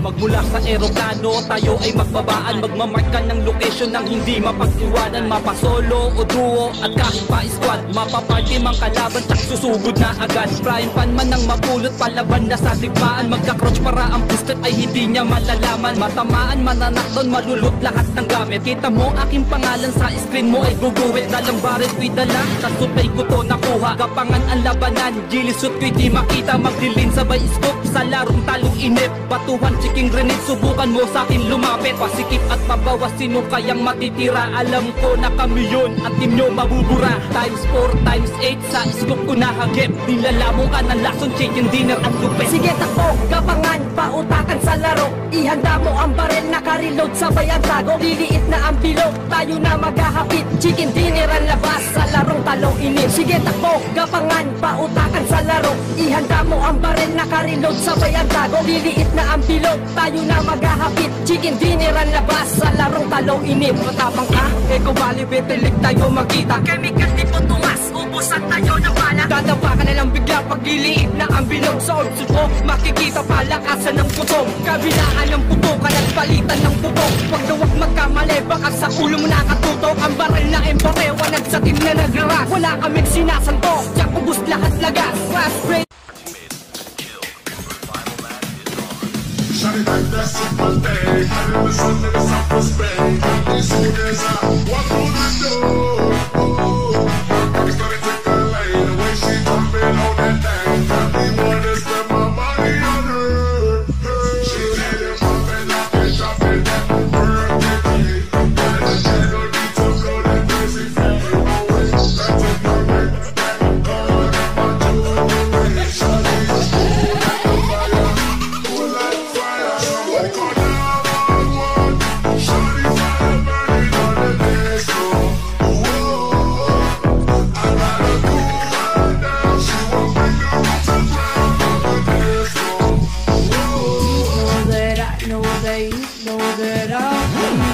Magmula sa eroplano, tayo ay magbabaan. Magmamark ka ng location ng hindi mapag-iwanan. Mapasolo o duo at kahit pa squad. Mapaparty mang kalaban, tsak susugod na agad. Frying pan man ang mapulot, palaban na sa sigmaan. Magka-crouch para ang pustet ay hindi niya malalaman. Matamaan, mananakdon, malulot lahat ng gamit. Kita mo aking pangalan sa screen mo ay guguwit. Dalang barit ko'y dala, sa supay ko to nakuha. Kapangan ang labanan, gilisot ko'y di makita. Magdilin sabay scoop sa larong talong inip. Batuhan, chiking grenade, subukan mo sa akin lumapit. Pasikip at pabawas, sino kayang matitira? Alam ko na kami yun at team nyo mabubura. Times 4, times 8, sa scoop ko nahagip. Nilalamo ka ng lason, chicken dinner at lupit. Sige takbo, kapangan, pautakan sa laro. Ihanda mo ang barel, naka-reload, sabay ang tago. Liliit na ang bilog, tayo na maghahapit. Chicken dinner ang labas, sa larong talong inip. Sige takbo, kapangan, pautakan sa laro. Ihanda mo ang barel, naka-reload, sabay ang tago. Liliit na ang bilog, tayo na maghahapit. Chicken dinner ang labas, sa larong talong inip. Matabang ka, eko bali, betilik tayo magkita. Chemical di po tumas, ubusan tayo ng bala. Dadapa ka na lang bigla pag liliit na ang bilog. Sa old ko, makikita palakasan ng putok. Kabilaan ng putukan at palitan ng putok. Huwag na huwag magkamali, baka sa ulo mo nakatutok. Ang baril na embore, wanag sa team na nagraras. Wala kaming sinasanto, tiyak ubus lahat lagas. Fast break. Shining like that super day, hiding in the sun in the south of Spain. As soon as I walk through the door, I started to take a lane. The way she jumping on that thing, got me wanna spend my money on her. She said it poppin', lock it, drop it, that birthday. Got a channel, need to blow that crazy fade away. That's a perfect, that girl, my jewelry. Shawty, like a fire, cool like fire. Somebody call 911. Shawty fire burning on the dance floor. Whoa, I got a cool her down. She won't bring the roots to ground on the dance floor. Whoa. Know that I